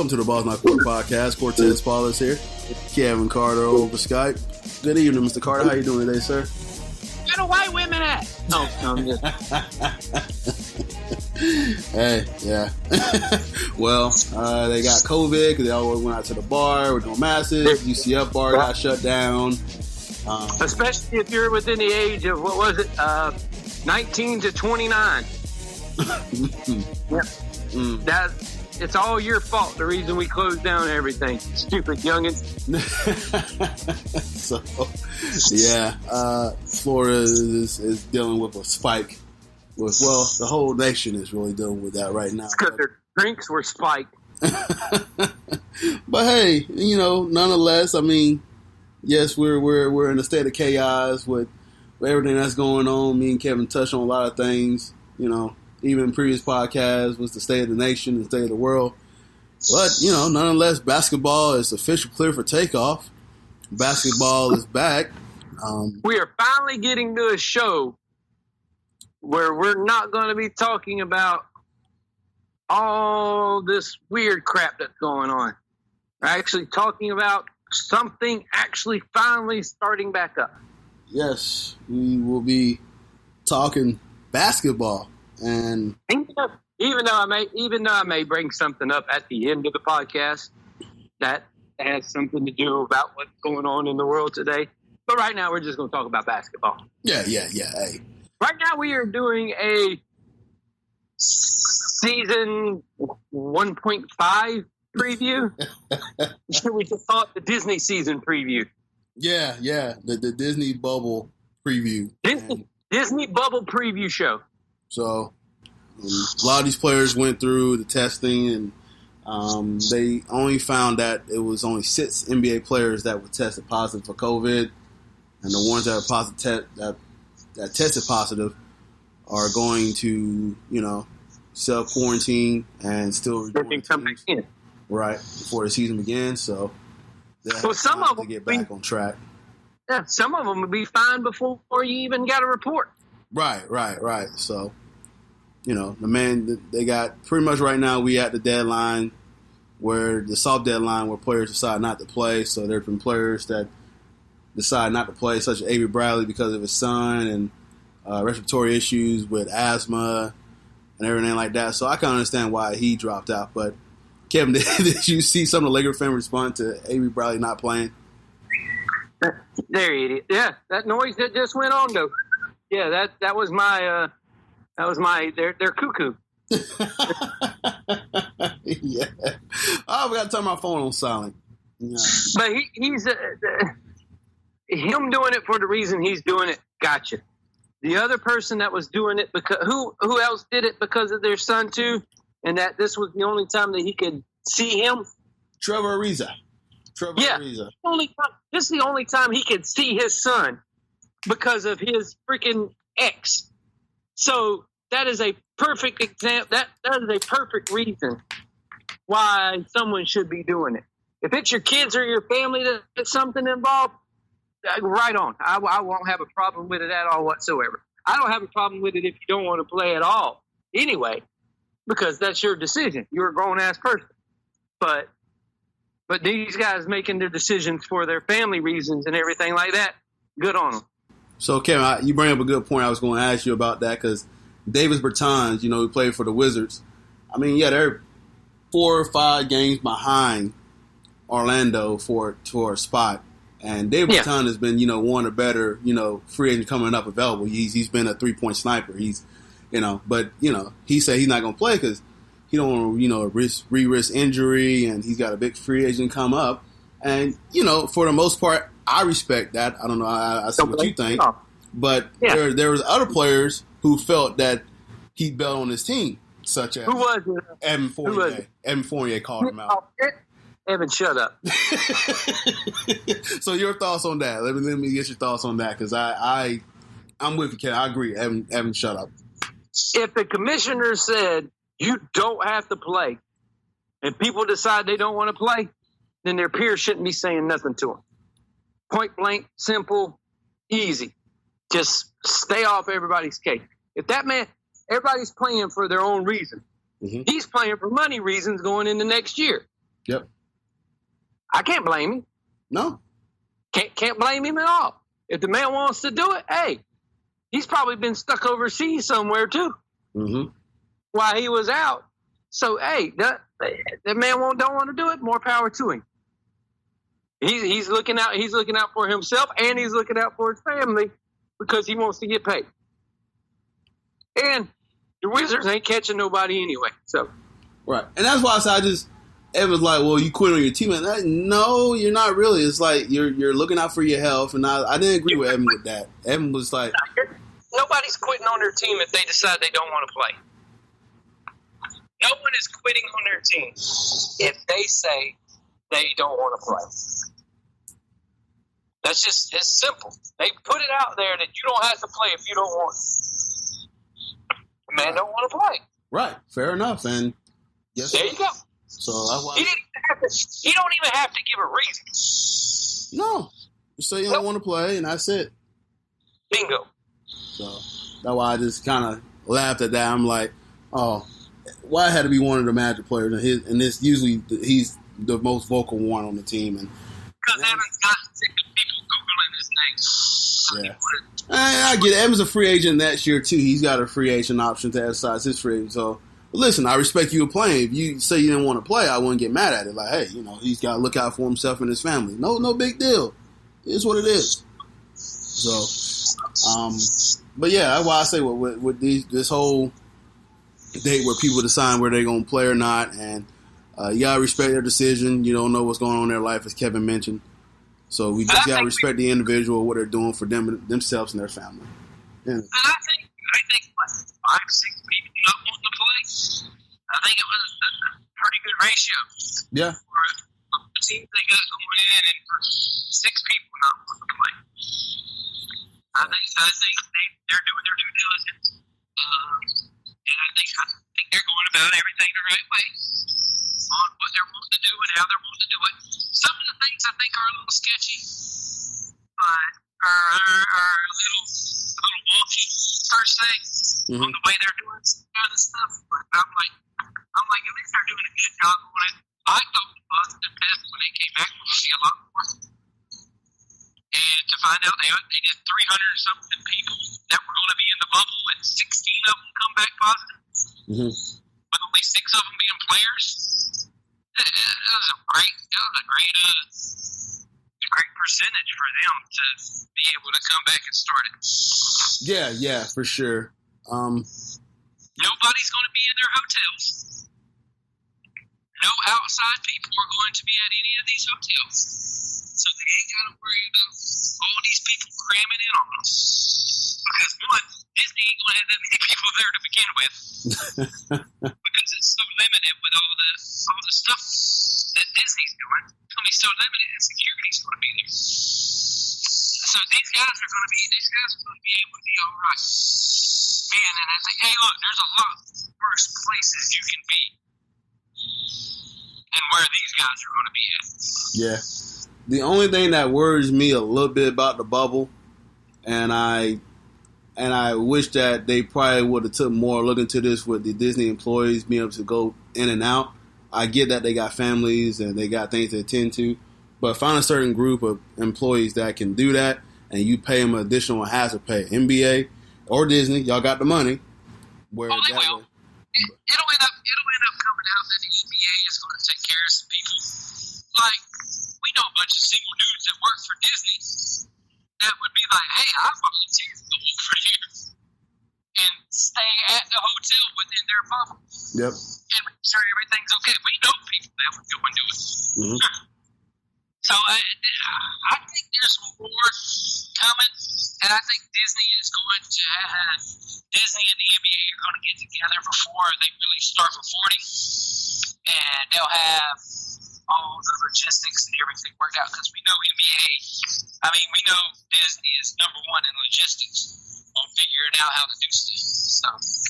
Welcome to the Balls Not Court Podcast. Cortez Wallace here. Kevin Carter over Skype. Good evening, Mr. Carter. How you doing today, sir? Where the white women at? No, I'm just... Hey, yeah. Well, they got COVID because they all went out to the bar with no masks. UCF bar got shut down. Especially if you're within the age of, 19 to 29. Yeah. It's all your fault, the reason we closed down everything. Stupid youngins. So, yeah, Florida is dealing with a spike. The whole nation is really dealing with that right now. It's because their drinks were spiked. But hey, nonetheless, I mean, yes, we're in a state of chaos with everything that's going on. Me and Kevin touched on a lot of things, even in previous podcasts was the state of the nation, the state of the world. But, nonetheless, basketball is officially clear for takeoff. Basketball is back. We are finally getting to a show where we're not going to be talking about all this weird crap that's going on. We're actually talking about something actually finally starting back up. Yes, we will be talking basketball. And even though I may bring something up at the end of the podcast that has something to do about what's going on in the world today, but right now we're just going to talk about basketball. Yeah. Hey, right now we are doing a season 1.5 preview. We just call it the Disney season preview. Yeah, the Disney bubble preview. Disney bubble preview show. So, a lot of these players went through the testing, and they only found that it was only 6 NBA players that were tested positive for COVID, and the ones that are positive that tested positive are going to, self-quarantine and still come back in. Right before the season begins. So, some of them to get back on track. Yeah, some of them would be fine before you even got a report. Right. So, they got pretty much right now we at the deadline the soft deadline where players decide not to play. So there have been players that decide not to play, such as Avery Bradley because of his son and respiratory issues with asthma and everything like that. So I can understand why he dropped out. But Kevin, did you see some of the Laker fans respond to Avery Bradley not playing? There, idiot. Yeah, that noise that just went on though. Yeah, that was my they're cuckoo. Yeah. I forgot to turn my phone on silent. Yeah. But he's him doing it for the reason he's doing it. Gotcha. The other person that was doing it because who else did it because of their son too, and that this was the only time that he could see him. Trevor Ariza. This is the only time he could see his son because of his freaking ex. So that is a perfect example. That is a perfect reason why someone should be doing it. If it's your kids or your family that's something involved, right on. I won't have a problem with it at all whatsoever. I don't have a problem with it if you don't want to play at all anyway, because that's your decision. You're a grown-ass person. But these guys making their decisions for their family reasons and everything like that, good on them. So, Kevin, you bring up a good point. I was going to ask you about that because Davis Bertans, who played for the Wizards, I mean, yeah, they're 4 or 5 games behind Orlando for a spot. And Davis Bertans has been, one of the better, free agents coming up available. He's been a 3-point sniper. But he said he's not going to play because he don't want to, risk injury, and he's got a big free agent come up. And, for the most part, I respect that. I don't know. I see what you think. But there was other players who felt that he built on his team, such as who was it? Evan Fournier. Evan Fournier called him out. Evan, shut up. So your thoughts on that? Let me get your thoughts on that because I'm with you, Ken. I agree. Evan, shut up. If the commissioner said you don't have to play, and people decide they don't want to play, then their peers shouldn't be saying nothing to them. Point blank, simple, easy. Just stay off everybody's case. If that man, everybody's playing for their own reason. Mm-hmm. He's playing for money reasons going into next year. Yep. I can't blame him. No. Can't blame him at all. If the man wants to do it, hey, he's probably been stuck overseas somewhere too. Mm-hmm. While he was out. So, hey, that man don't want to do it. More power to him. He's looking out. He's looking out for himself, and he's looking out for his family because he wants to get paid. And the Wizards ain't catching nobody anyway. So, right, and that's why I said Evan's like, well, you quit on your team. And no, you're not really. It's like you're looking out for your health, and I didn't agree with Evan with that. Evan was like, nobody's quitting on their team if they decide they don't want to play. No one is quitting on their team if they say they don't want to play. That's just, it's simple. They put it out there that you don't have to play if you don't want to. The man don't want to play. Right, fair enough. And yes, there you go. So that's why he don't even have to give a reason. No, just say you don't want to play, and that's it. Bingo. So that's why I just kind of laughed at that. I'm like, oh, why had to be one of the Magic players? And this usually he's the most vocal one on the team. And because Evan's got sick of people Googling his name. Yeah. I get it. Evan's a free agent next year, too. He's got a free agent option to exercise his free agent. So, listen, I respect you playing. If you say you didn't want to play, I wouldn't get mad at it. Like, hey, he's got to look out for himself and his family. No big deal. It's what it is. So, but yeah, that's why I say with this whole date where people decide where they're going to play or not, and you got to respect their decision. You don't know what's going on in their life, as Kevin mentioned. So we just got to respect the individual, what they're doing for themselves and their family. Yeah. And I think like 5-6 people not wanting to play. I think it was a pretty good ratio. Yeah. For the teams they got going in, and for 6 people not wanting to play. I think they're doing their due diligence, and I think they're going about everything the right way on what they're wanting to do and how they're wanting to do it. Some of the things I think are a little sketchy, but are a little wonky per se on the way they're doing some of the stuff. But I'm like, at least they're doing a good job on it. I thought the positive test when they came back would be a lot more. And to find out they did 300 or something people that were going to be in the bubble, and 16 of them come back positive, with only 6 of them being players. It was a great percentage for them to be able to come back and start it. Yeah, for sure. Nobody's going to be in their hotels. No outside people are going to be at any of these hotels. So they ain't got to worry about all these people cramming in on them. Because one, Disney ain't going to have that many people there to begin with. Because it's so limited with all the stuff that Disney's doing. It's going to be so limited, and security's going to be there. So these guys are going to be able to be all right. Man, and I think, hey, look, there's a lot worse places you can be than where these guys are going to be at. Yeah. The only thing that worries me a little bit about the bubble, and I wish that they probably would have took more look into this with the Disney employees being able to go in and out. I get that they got families and they got things to attend to, but find a certain group of employees that can do that, and you pay them additional hazard pay. NBA or Disney, y'all got the money. Where they will. It'll end up coming out that the NBA is going to take care of some people. Like, we know a bunch of single dudes that work for Disney that would be like, hey, I volunteer to go over here and stay at the hotel within their bubble. Yep. And make sure everything's okay. We know people that would go and do it. So I think there's more coming, and I think Disney and the NBA are going to get together before they really start reporting, and they'll have all the logistics and everything worked out, because we know we know Disney is number one in logistics on figuring out how to do stuff. So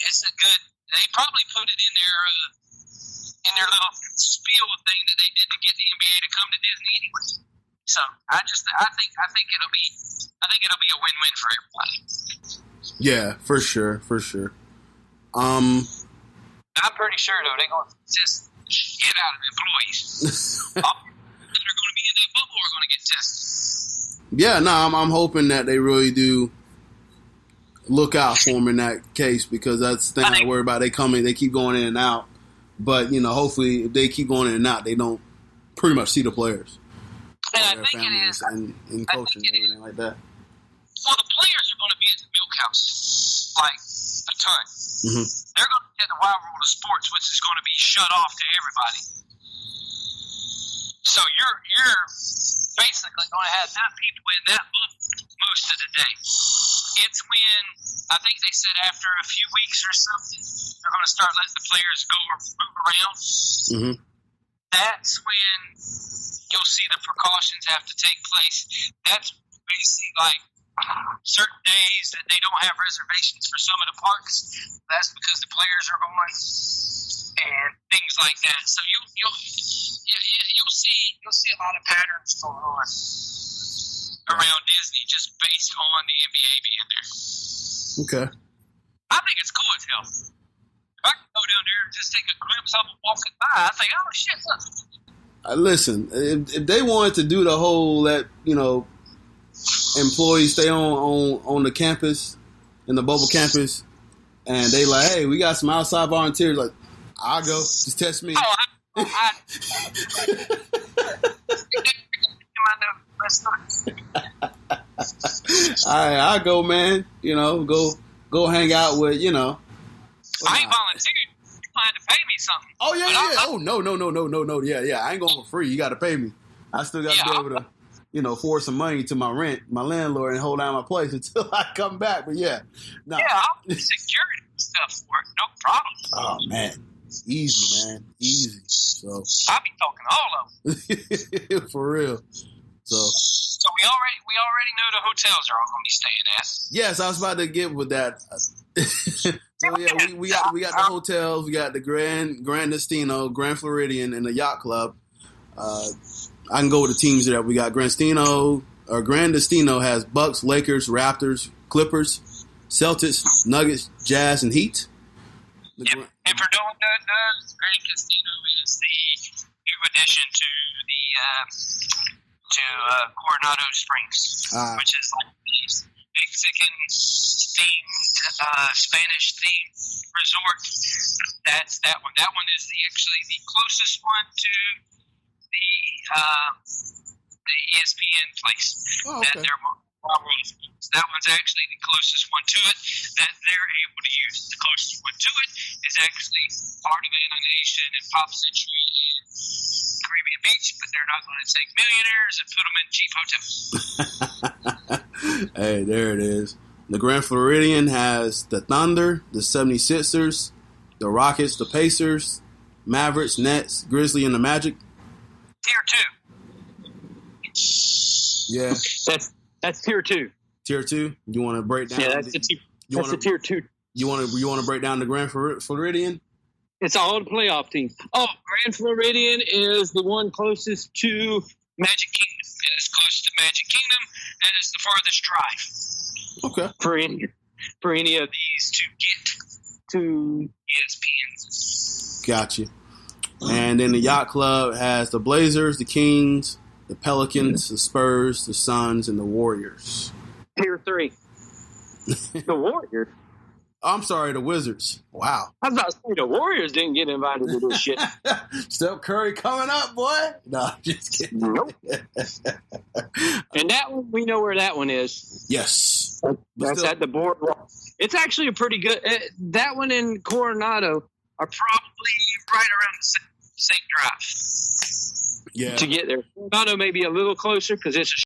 it's a good. They probably put it in their little spiel thing that they did to get the NBA to come to Disney anyway. So I think it'll be a win-win for everybody. Yeah, for sure. I'm pretty sure though they're going to just shit out of employees. All that are going to be in that bubble are going to get tested. Yeah, no, I'm hoping that they really do look out for them in that case, because that's the thing I worry about. They keep going in and out. But, hopefully if they keep going in and out, they don't pretty much see the players. And I think it is. And coaching and everything like that. Well, the players are going to be at the milk house, like a ton. Mm-hmm. They're going to get the wild world of sports, which is going to be shut off to everybody. So you're basically going to have enough people in that book most of the day. It's when, I think they said after a few weeks or something, they're going to start letting the players go or move around. Mm-hmm. That's when you'll see the precautions have to take place. That's basically like certain days that they don't have reservations for some of the parks. That's because the players are going and things like that. So you'll see a lot of patterns going on around Disney just based on the NBA being there. Okay. I think it's cool as hell. If I can go down there and just take a glimpse of them walking by, I think, oh shit, look. Listen, if they wanted to do the whole employees stay on the campus, in the bubble campus, and they like, hey, we got some outside volunteers, like, I'll go, just test me. Oh, All right, I'll go, man. Go hang out with, I ain't volunteering. You plan to pay me something. Oh, yeah. Oh, no. Yeah. I ain't going for free. You got to pay me. I still got to be able to, forward some money to my landlord, and hold down my place until I come back. But yeah. Nah. Yeah, I'll do security stuff for it. No problem. Oh, man. Easy, man. Easy. So I'll be talking to all of them. for real. So we already know the hotels are all going to be staying at. Yes, I was about to get with that. So yeah, we got the hotels. We got the Grand Destino, Grand Floridian, and the Yacht Club. I can go with the teams there. We got Grand Destino has Bucks, Lakers, Raptors, Clippers, Celtics, Nuggets, Jazz, and Heat. Yep. And for doing that, Grand Casino is the new addition to the Coronado Springs, which is like the Mexican themed, Spanish themed resort. That's that one. That one is actually the closest one to the ESPN place. Oh, okay. That one's actually the closest one to it that they're able to use. The closest one to it is actually part of Animation and Pop Century and Caribbean Beach, but they're not going to take millionaires and put them in cheap hotels. Hey, there it is. The Grand Floridian has the Thunder, the 76ers, the Rockets, the Pacers, Mavericks, Nets, Grizzly, and the Magic. Tier 2. Yeah. That's Tier 2. Tier 2? You want to break down? Yeah, that's the Tier 2. You want to break down the Grand Floridian? It's all the playoff teams. Oh, Grand Floridian is the one closest to Magic Kingdom. It is close to Magic Kingdom, and it's the farthest drive. Okay. For any of these to get to ESPN. Gotcha. And then the Yacht Club has the Blazers, the Kings, the Pelicans, the Spurs, the Suns, and the Warriors. Tier 3. The Warriors? I'm sorry, the Wizards. Wow. I was about to say the Warriors didn't get invited to this shit. Steph Curry coming up, boy. No, I'm just kidding. Nope. And that one, we know where that one is. Yes. That's at the boardwalk. It's actually a pretty good. That one in Coronado are probably right around the same drive. Yeah. To get there. Coronado may be a little closer because it's a